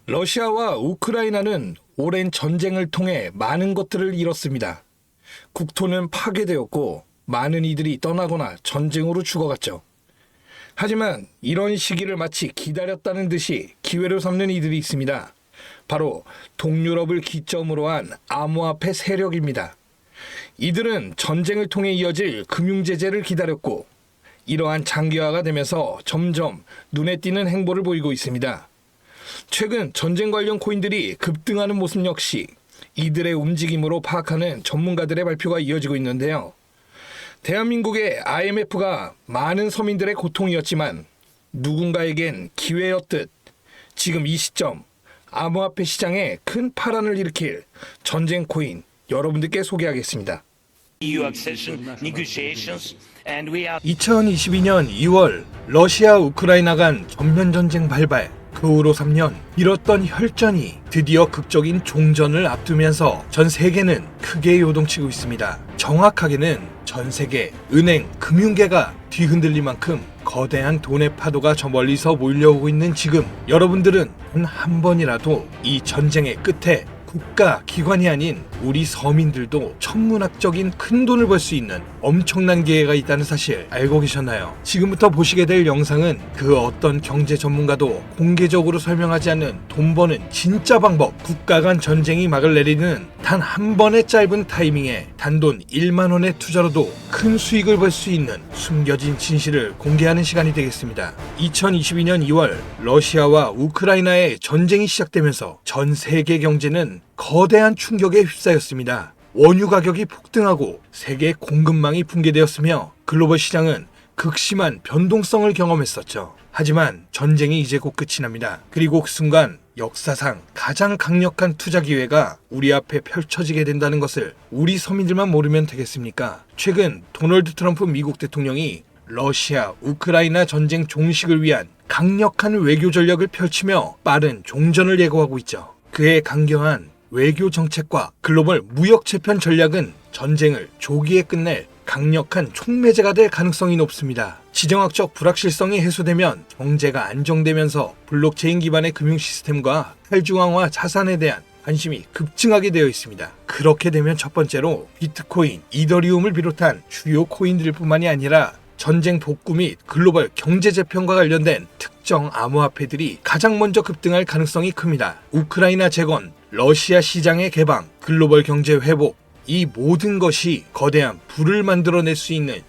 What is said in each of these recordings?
러시아와 우크라이나는 오랜 전쟁을 통해 많은 것들을 잃었습니다. 국토는 파괴되었고 많은 이들이 떠나거나 전쟁으로 죽어갔죠. 하지만 이런 시기를 마치 기다렸다는 듯이 기회로 삼는 이들이 있습니다. 바로 동유럽을 기점으로 한 암호화폐 세력입니다. 이들은 전쟁을 통해 이어질 금융제재를 기다렸고 이러한 장기화가 되면서 점점 눈에 띄는 행보를 보이고 있습니다. 최근 전쟁 관련 코인들이 급등하는 모습 역시 이들의 움직임으로 파악하는 전문가들의 발표가 이어지고 있는데요. 대한민국의 IMF가 많은 서민들의 고통이었지만 누군가에겐 기회였듯 지금 이 시점 암호화폐 시장에 큰 파란을 일으킬 전쟁 코인 여러분들께 소개하겠습니다. 2022년 2월 러시아 우크라이나 간 전면전쟁 발발, 그 후로 3년 미뤘던 혈전이 드디어 극적인 종전을 앞두면서 전 세계는 크게 요동치고 있습니다. 정확하게는 전 세계 은행, 금융계가 뒤흔들릴 만큼 거대한 돈의 파도가 저 멀리서 몰려오고 있는 지금 여러분들은 한 번이라도 이 전쟁의 끝에 국가, 기관이 아닌 우리 서민들도 천문학적인 큰 돈을 벌 수 있는 엄청난 기회가 있다는 사실 알고 계셨나요? 지금부터 보시게 될 영상은 그 어떤 경제 전문가도 공개적으로 설명하지 않는 돈 버는 진짜 방법, 국가 간 전쟁이 막을 내리는 단 한 번의 짧은 타이밍에 단돈 1만 원의 투자로도 큰 수익을 벌 수 있는 숨겨진 진실을 공개하는 시간이 되겠습니다. 2022년 2월 러시아와 우크라이나의 전쟁이 시작되면서 전 세계 경제는 거대한 충격에 휩싸였습니다. 원유 가격이 폭등하고 세계 공급망이 붕괴되었으며 글로벌 시장은 극심한 변동성을 경험했었죠. 하지만 전쟁이 이제 곧 끝이 납니다. 그리고 그 순간 역사상 가장 강력한 투자 기회가 우리 앞에 펼쳐지게 된다는 것을 우리 서민들만 모르면 되겠습니까? 최근 도널드 트럼프 미국 대통령이 러시아, 우크라이나 전쟁 종식을 위한 강력한 외교 전략을 펼치며 빠른 종전을 예고하고 있죠. 그의 강경한 외교 정책과 글로벌 무역 재편 전략은 전쟁을 조기에 끝낼 강력한 촉매제가 될 가능성이 높습니다. 지정학적 불확실성이 해소되면 경제가 안정되면서 블록체인 기반의 금융 시스템과 탈중앙화 자산에 대한 관심이 급증하게 되어 있습니다. 그렇게 되면 첫 번째로 비트코인, 이더리움을 비롯한 주요 코인들 뿐만이 아니라 전쟁 복구 및 글로벌 경제 재편과 관련된 특정 암호화폐들이 가장 먼저 급등할 가능성이 큽니다. 우크라이나 재건, 러시아 시장의 개방, 글로벌 경제 회복, 이 모든 것이 거대한 부를 만들어낼 수 있는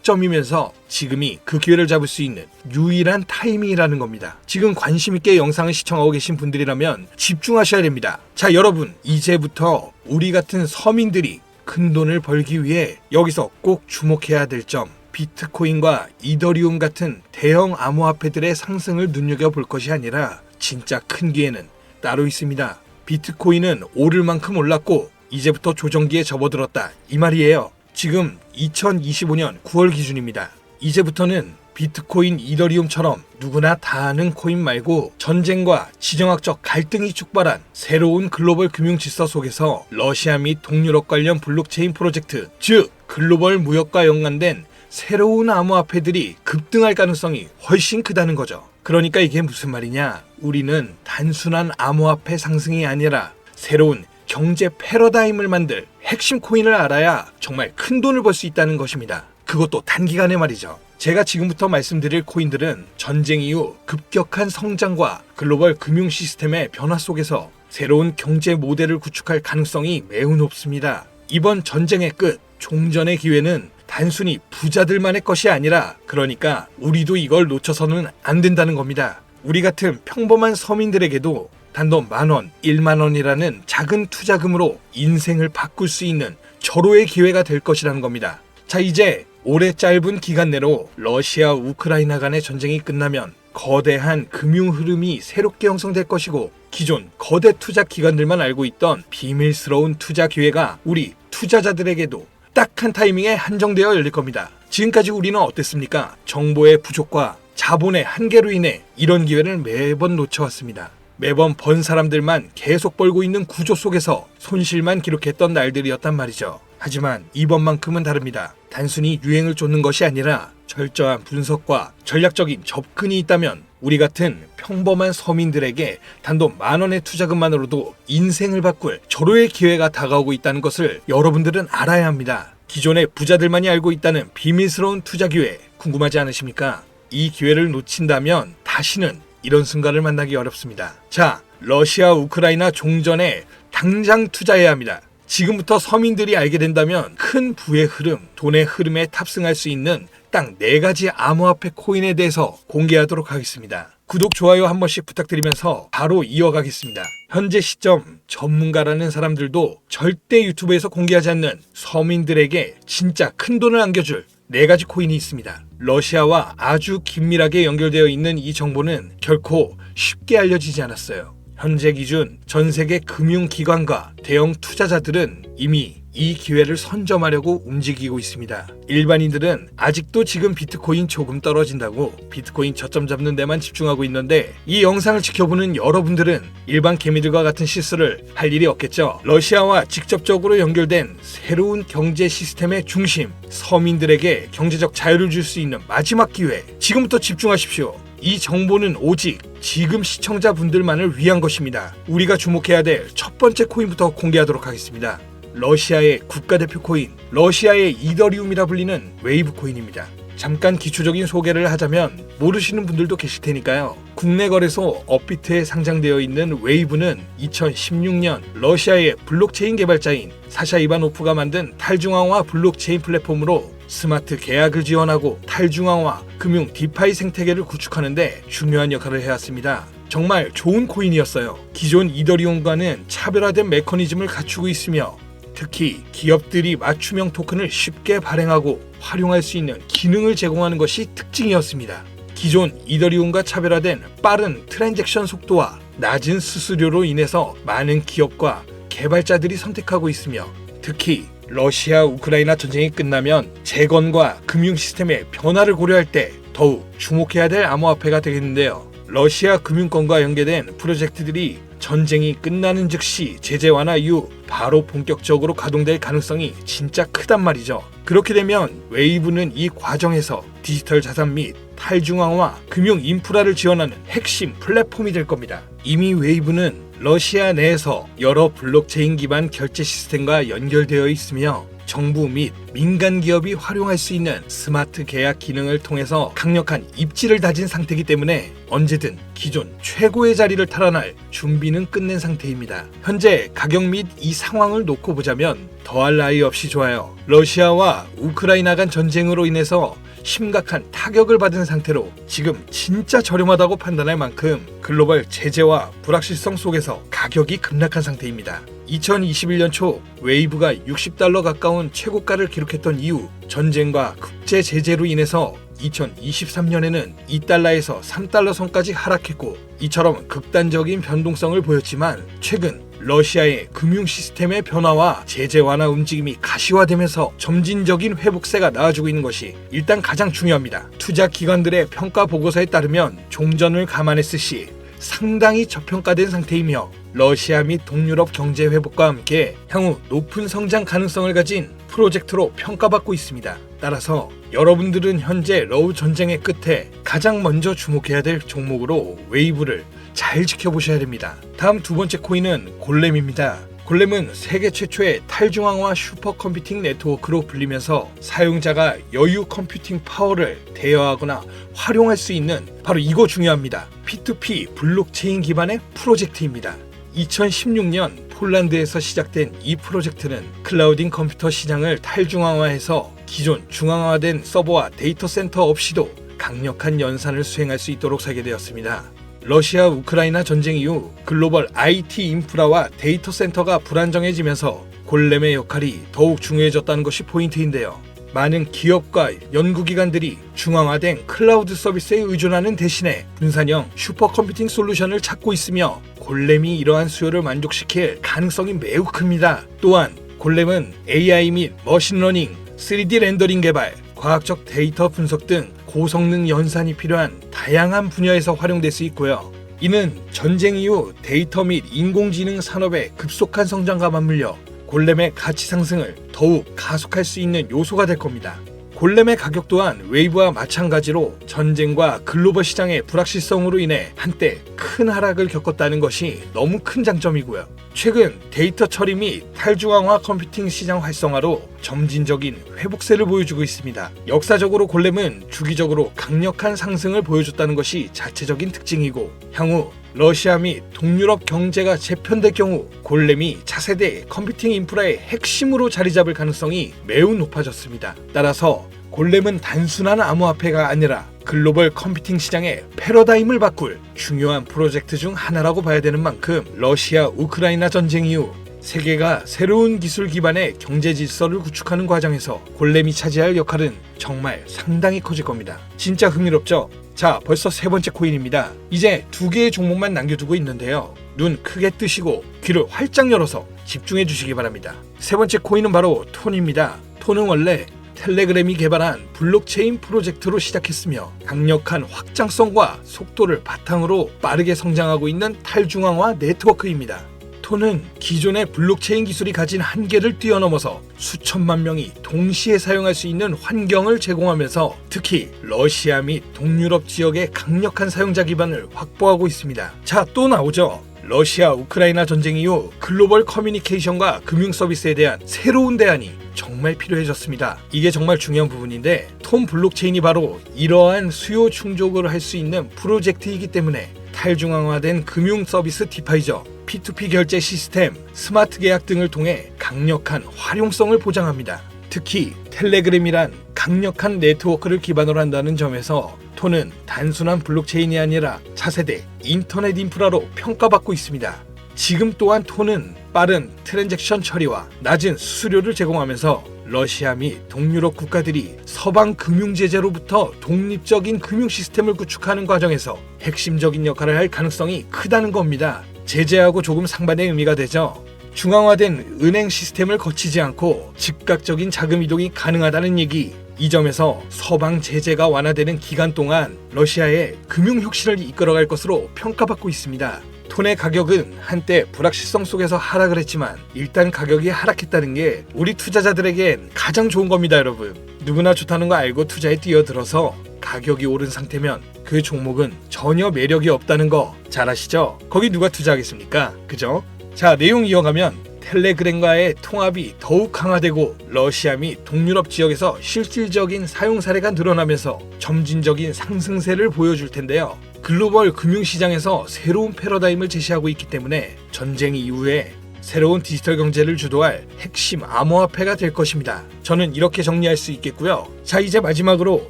시작점이면서 지금이 그 기회를 잡을 수 있는 유일한 타이밍이라는 겁니다. 지금 관심 있게 영상을 시청하고 계신 분들이라면 집중하셔야 됩니다. 자, 여러분, 이제부터 우리 같은 서민들이 큰 돈을 벌기 위해 여기서 꼭 주목해야 될 점, 비트코인과 이더리움 같은 대형 암호화폐들의 상승을 눈여겨볼 것이 아니라 진짜 큰 기회는 따로 있습니다. 비트코인은 오를 만큼 올랐고 이제부터 조정기에 접어들었다, 이 말이에요. 지금 2025년 9월 기준입니다. 이제부터는 비트코인, 이더리움처럼 누구나 다 아는 코인 말고 전쟁과 지정학적 갈등이 촉발한 새로운 글로벌 금융 질서 속에서 러시아 및 동유럽 관련 블록체인 프로젝트, 즉 글로벌 무역과 연관된 새로운 암호화폐들이 급등할 가능성이 훨씬 크다는 거죠. 그러니까 이게 무슨 말이냐? 우리는 단순한 암호화폐 상승이 아니라 새로운 경제 패러다임을 만들 핵심 코인을 알아야 정말 큰 돈을 벌 수 있다는 것입니다. 그것도 단기간에 말이죠. 제가 지금부터 말씀드릴 코인들은 전쟁 이후 급격한 성장과 글로벌 금융 시스템의 변화 속에서 새로운 경제 모델을 구축할 가능성이 매우 높습니다. 이번 전쟁의 끝, 종전의 기회는 단순히 부자들만의 것이 아니라, 그러니까 우리도 이걸 놓쳐서는 안 된다는 겁니다. 우리 같은 평범한 서민들에게도 단돈 10,000원, 10,000원이라는 작은 투자금으로 인생을 바꿀 수 있는 절호의 기회가 될 것이라는 겁니다. 자, 이제 올해 짧은 기간 내로 러시아, 우크라이나 간의 전쟁이 끝나면 거대한 금융 흐름이 새롭게 형성될 것이고, 기존 거대 투자 기관들만 알고 있던 비밀스러운 투자 기회가 우리 투자자들에게도 딱 한 타이밍에 한정되어 열릴 겁니다. 지금까지 우리는 어땠습니까? 정보의 부족과 자본의 한계로 인해 이런 기회를 매번 놓쳐왔습니다. 매번 번 사람들만 계속 벌고 있는 구조 속에서 손실만 기록했던 날들이었단 말이죠. 하지만 이번만큼은 다릅니다. 단순히 유행을 쫓는 것이 아니라 철저한 분석과 전략적인 접근이 있다면 우리 같은 평범한 서민들에게 단돈 10,000원의 투자금만으로도 인생을 바꿀 절호의 기회가 다가오고 있다는 것을 여러분들은 알아야 합니다. 기존의 부자들만이 알고 있다는 비밀스러운 투자 기회 궁금하지 않으십니까? 이 기회를 놓친다면 다시는 이런 순간을 만나기 어렵습니다. 자, 러시아 우크라이나 종전에 당장 투자해야 합니다. 지금부터 서민들이 알게 된다면 큰 부의 흐름, 돈의 흐름에 탑승할 수 있는 딱 4가지 암호화폐 코인에 대해서 공개하도록 하겠습니다. 구독, 좋아요 한 번씩 부탁드리면서 바로 이어가겠습니다. 현재 시점 전문가라는 사람들도 절대 유튜브에서 공개하지 않는 서민들에게 진짜 큰 돈을 안겨줄 4가지 코인이 있습니다. 러시아와 아주 긴밀하게 연결되어 있는 이 정보는 결코 쉽게 알려지지 않았어요. 현재 기준 전 세계 금융기관과 대형 투자자들은 이미 이 기회를 선점하려고 움직이고 있습니다. 일반인들은 아직도 지금 비트코인 조금 떨어진다고 비트코인 저점 잡는 데만 집중하고 있는데 이 영상을 지켜보는 여러분들은 일반 개미들과 같은 실수를 할 일이 없겠죠. 러시아와 직접적으로 연결된 새로운 경제 시스템의 중심, 서민들에게 경제적 자유를 줄 수 있는 마지막 기회, 지금부터 집중하십시오. 이 정보는 오직 지금 시청자분들만을 위한 것입니다. 우리가 주목해야 될 첫 번째 코인부터 공개하도록 하겠습니다. 러시아의 국가대표 코인, 러시아의 이더리움이라 불리는 웨이브 코인입니다. 잠깐 기초적인 소개를 하자면 모르시는 분들도 계실 테니까요. 국내 거래소 업비트에 상장되어 있는 웨이브는 2016년 러시아의 블록체인 개발자인 사샤 이바노프가 만든 탈중앙화 블록체인 플랫폼으로 스마트 계약을 지원하고 탈중앙화 금융 디파이 생태계를 구축하는 데 중요한 역할을 해왔습니다. 정말 좋은 코인이었어요. 기존 이더리움과는 차별화된 메커니즘을 갖추고 있으며 특히 기업들이 맞춤형 토큰을 쉽게 발행하고 활용할 수 있는 기능을 제공하는 것이 특징이었습니다. 기존 이더리움과 차별화된 빠른 트랜잭션 속도와 낮은 수수료로 인해서 많은 기업과 개발자들이 선택하고 있으며 특히 러시아 우크라이나 전쟁이 끝나면 재건과 금융 시스템의 변화를 고려할 때 더욱 주목해야 될 암호화폐가 되겠는데요. 러시아 금융권과 연계된 프로젝트들이 전쟁이 끝나는 즉시 제재 완화 이후 바로 본격적으로 가동될 가능성이 진짜 크단 말이죠. 그렇게 되면 웨이브는 이 과정에서 디지털 자산 및 탈중앙화 금융 인프라를 지원하는 핵심 플랫폼이 될 겁니다. 이미 웨이브는 러시아 내에서 여러 블록체인 기반 결제 시스템과 연결되어 있으며 정부 및 민간 기업이 활용할 수 있는 스마트 계약 기능을 통해서 강력한 입지를 다진 상태이기 때문에 언제든 기존 최고의 자리를 탈환할 준비는 끝낸 상태입니다. 현재 가격 및 이 상황을 놓고 보자면 더할 나위 없이 좋아요. 러시아와 우크라이나 간 전쟁으로 인해서 심각한 타격을 받은 상태로 지금 진짜 저렴하다고 판단할 만큼 글로벌 제재와 불확실성 속에서 가격이 급락한 상태입니다. 2021년 초 웨이브가 $60 가까운 최고가를 기록했던 이후 전쟁과 국제 제재로 인해서 2023년에는 $2에서 $3 선까지 하락했고 이처럼 극단적인 변동성을 보였지만 최근 러시아의 금융 시스템의 변화와 제재 완화 움직임이 가시화되면서 점진적인 회복세가 나와주고 있는 것이 일단 가장 중요합니다. 투자 기관들의 평가 보고서에 따르면 종전을 감안했을 시 상당히 저평가된 상태이며 러시아 및 동유럽 경제 회복과 함께 향후 높은 성장 가능성을 가진 프로젝트로 평가받고 있습니다. 따라서 여러분들은 현재 러우 전쟁의 끝에 가장 먼저 주목해야 될 종목으로 웨이브를 잘 지켜보셔야 됩니다. 다음 두 번째 코인은 골렘입니다. 골렘은 세계 최초의 탈중앙화 슈퍼컴퓨팅 네트워크로 불리면서 사용자가 여유 컴퓨팅 파워를 대여하거나 활용할 수 있는 바로 이거 중요합니다. P2P 블록체인 기반의 프로젝트입니다. 2016년 폴란드에서 시작된 이 프로젝트는 클라우딩 컴퓨터 시장을 탈중앙화해서 기존 중앙화된 서버와 데이터 센터 없이도 강력한 연산을 수행할 수 있도록 설계되었습니다. 러시아 우크라이나 전쟁 이후 글로벌 IT 인프라와 데이터 센터가 불안정해지면서 골렘의 역할이 더욱 중요해졌다는 것이 포인트인데요. 많은 기업과 연구기관들이 중앙화된 클라우드 서비스에 의존하는 대신에 분산형 슈퍼컴퓨팅 솔루션을 찾고 있으며 골렘이 이러한 수요를 만족시킬 가능성이 매우 큽니다. 또한 골렘은 AI 및 머신러닝, 3D 렌더링 개발, 과학적 데이터 분석 등 고성능 연산이 필요한 다양한 분야에서 활용될 수 있고요. 이는 전쟁 이후 데이터 및 인공지능 산업의 급속한 성장과 맞물려 골렘의 가치 상승을 더욱 가속할 수 있는 요소가 될 겁니다. 골렘의 가격 또한 웨이브와 마찬가지로 전쟁과 글로벌 시장의 불확실성으로 인해 한때 큰 하락을 겪었다는 것이 너무 큰 장점이고요. 최근 데이터 처리 및 탈중앙화 컴퓨팅 시장 활성화로 점진적인 회복세를 보여주고 있습니다. 역사적으로 골렘은 주기적으로 강력한 상승을 보여줬다는 것이 자체적인 특징이고, 향후 러시아 및 동유럽 경제가 재편될 경우 골렘이 차세대 컴퓨팅 인프라의 핵심으로 자리 잡을 가능성이 매우 높아졌습니다. 따라서 골렘은 단순한 암호화폐가 아니라 글로벌 컴퓨팅 시장의 패러다임을 바꿀 중요한 프로젝트 중 하나라고 봐야 되는 만큼, 러시아 우크라이나 전쟁 이후 세계가 새로운 기술 기반의 경제 질서를 구축하는 과정에서 골렘이 차지할 역할은 정말 상당히 커질 겁니다. 진짜 흥미롭죠? 자, 벌써 세 번째 코인입니다. 이제 두 개의 종목만 남겨두고 있는데요. 눈 크게 뜨시고 귀를 활짝 열어서 집중해 주시기 바랍니다. 세 번째 코인은 바로 톤입니다. 톤은 원래 텔레그램이 개발한 블록체인 프로젝트로 시작했으며 강력한 확장성과 속도를 바탕으로 빠르게 성장하고 있는 탈중앙화 네트워크입니다. 톤은 기존의 블록체인 기술이 가진 한계를 뛰어넘어서 수천만 명이 동시에 사용할 수 있는 환경을 제공하면서 특히 러시아 및 동유럽 지역의 강력한 사용자 기반을 확보하고 있습니다. 자, 또 나오죠. 러시아 우크라이나 전쟁 이후 글로벌 커뮤니케이션과 금융 서비스에 대한 새로운 대안이 정말 필요해졌습니다. 이게 정말 중요한 부분인데, 톤 블록체인이 바로 이러한 수요 충족을 할 수 있는 프로젝트이기 때문에 탈중앙화된 금융 서비스 디파이저, P2P 결제 시스템, 스마트 계약 등을 통해 강력한 활용성을 보장합니다. 특히 텔레그램이란 강력한 네트워크를 기반으로 한다는 점에서 톤은 단순한 블록체인이 아니라 차세대 인터넷 인프라로 평가받고 있습니다. 지금 또한 톤은 빠른 트랜잭션 처리와 낮은 수수료를 제공하면서 러시아 및 동유럽 국가들이 서방 금융 제재로부터 독립적인 금융 시스템을 구축하는 과정에서 핵심적인 역할을 할 가능성이 크다는 겁니다. 제재하고 조금 상반의 의미가 되죠. 중앙화된 은행 시스템을 거치지 않고 즉각적인 자금 이동이 가능하다는 얘기. 이 점에서 서방 제재가 완화되는 기간 동안 러시아의 금융 혁신을 이끌어갈 것으로 평가받고 있습니다. 톤의 가격은 한때 불확실성 속에서 하락을 했지만 일단 가격이 하락했다는 게 우리 투자자들에겐 가장 좋은 겁니다, 여러분. 누구나 좋다는 거 알고 투자에 뛰어들어서 가격이 오른 상태면 그 종목은 전혀 매력이 없다는 거 잘 아시죠? 거기 누가 투자하겠습니까? 그죠? 자, 내용 이어가면 텔레그램과의 통합이 더욱 강화되고 러시아 및 동유럽 지역에서 실질적인 사용 사례가 늘어나면서 점진적인 상승세를 보여줄 텐데요. 글로벌 금융시장에서 새로운 패러다임을 제시하고 있기 때문에 전쟁 이후에 새로운 디지털 경제를 주도할 핵심 암호화폐가 될 것입니다. 저는 이렇게 정리할 수 있겠고요. 자, 이제 마지막으로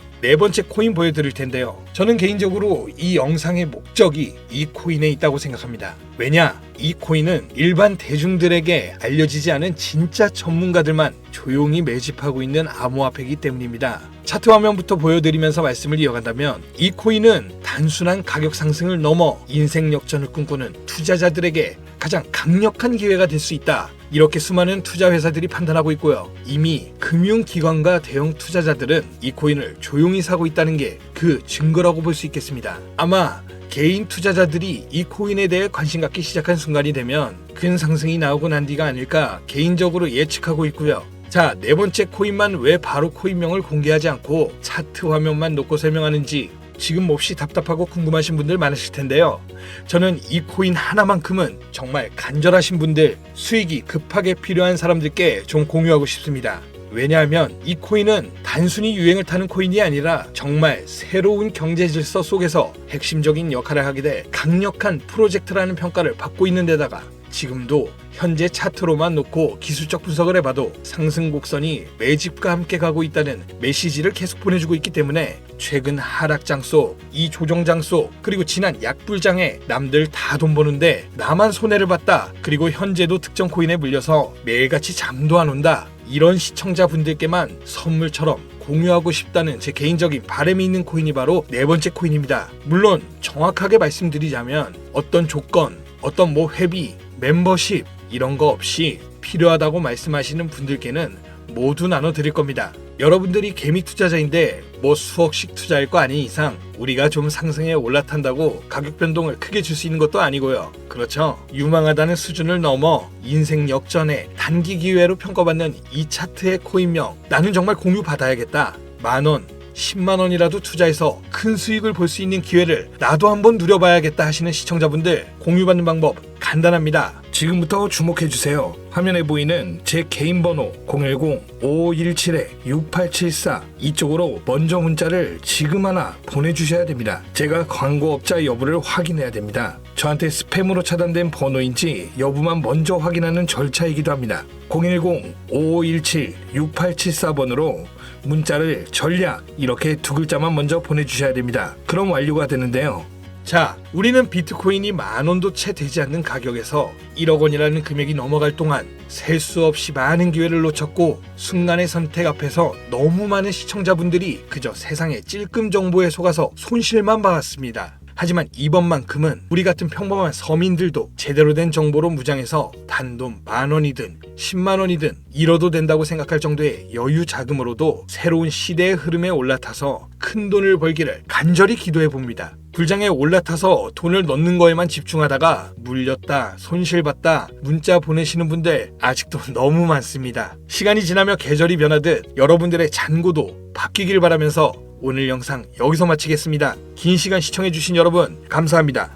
네 번째 코인 보여드릴 텐데요. 저는 개인적으로 이 영상의 목적이 이 코인에 있다고 생각합니다. 왜냐? 이 코인은 일반 대중들에게 알려지지 않은 진짜 전문가들만 조용히 매집하고 있는 암호화폐이기 때문입니다. 차트 화면부터 보여드리면서 말씀을 이어간다면, 이 코인은 단순한 가격 상승을 넘어 인생 역전을 꿈꾸는 투자자들에게 가장 강력한 기회가 될 수 있다. 이렇게 수많은 투자 회사들이 판단하고 있고요. 이미 금융기관과 대형 투자자들은 이 코인을 조용히 사고 있다는 게 그 증거라고 볼 수 있겠습니다. 아마 개인 투자자들이 이 코인에 대해 관심 갖기 시작한 순간이 되면 큰 상승이 나오고 난 뒤가 아닐까 개인적으로 예측하고 있고요. 자, 네 번째 코인만 왜 바로 코인명을 공개하지 않고 차트 화면만 놓고 설명하는지 지금 몹시 답답하고 궁금하신 분들 많으실 텐데요. 저는 이 코인 하나만큼은 정말 간절하신 분들, 수익이 급하게 필요한 사람들께 좀 공유하고 싶습니다. 왜냐하면 이 코인은 단순히 유행을 타는 코인이 아니라 정말 새로운 경제 질서 속에서 핵심적인 역할을 하게 될 강력한 프로젝트라는 평가를 받고 있는 데다가 지금도 현재 차트로만 놓고 기술적 분석을 해봐도 상승 곡선이 매집과 함께 가고 있다는 메시지를 계속 보내주고 있기 때문에 최근 하락장 속, 이 조정장 속, 그리고 지난 약불장에 남들 다 돈 버는데 나만 손해를 봤다, 그리고 현재도 특정 코인에 물려서 매일같이 잠도 안 온다, 이런 시청자분들께만 선물처럼 공유하고 싶다는 제 개인적인 바람이 있는 코인이 바로 네 번째 코인입니다. 물론 정확하게 말씀드리자면 어떤 조건, 어떤 회비, 멤버십 이런 거 없이 필요하다고 말씀하시는 분들께는 모두 나눠드릴 겁니다. 여러분들이 개미 투자자인데 수억씩 투자할 거 아닌 이상 우리가 좀 상승에 올라탄다고 가격 변동을 크게 줄 수 있는 것도 아니고요. 그렇죠? 유망하다는 수준을 넘어 인생 역전의 단기 기회로 평가받는 이 차트의 코인명, 나는 정말 공유 받아야겠다, 10,000원, 10만원이라도 투자해서 큰 수익을 볼 수 있는 기회를 나도 한번 누려봐야겠다 하시는 시청자분들, 공유받는 방법 간단합니다. 지금부터 주목해주세요. 화면에 보이는 제 개인 번호 010-5517-6874 이쪽으로 먼저 문자를 지금 하나 보내주셔야 됩니다. 제가 광고업자 여부를 확인해야 됩니다. 저한테 스팸으로 차단된 번호인지 여부만 먼저 확인하는 절차이기도 합니다. 010-5517-6874번으로 문자를 전략 이렇게 두 글자만 먼저 보내주셔야 됩니다. 그럼 완료가 되는데요. 자, 우리는 비트코인이 10,000원도 채 되지 않는 가격에서 1억 원이라는 금액이 넘어갈 동안 셀 수 없이 많은 기회를 놓쳤고, 순간의 선택 앞에서 너무 많은 시청자분들이 그저 세상의 찔끔 정보에 속아서 손실만 봐왔습니다. 하지만 이번만큼은 우리 같은 평범한 서민들도 제대로 된 정보로 무장해서 단돈 10,000원이든 10만원이든 잃어도 된다고 생각할 정도의 여유 자금으로도 새로운 시대의 흐름에 올라타서 큰 돈을 벌기를 간절히 기도해 봅니다. 불장에 올라타서 돈을 넣는 거에만 집중하다가 물렸다, 손실봤다 문자 보내시는 분들 아직도 너무 많습니다. 시간이 지나며 계절이 변하듯 여러분들의 잔고도 바뀌길 바라면서 오늘 영상 여기서 마치겠습니다. 긴 시간 시청해주신 여러분 감사합니다.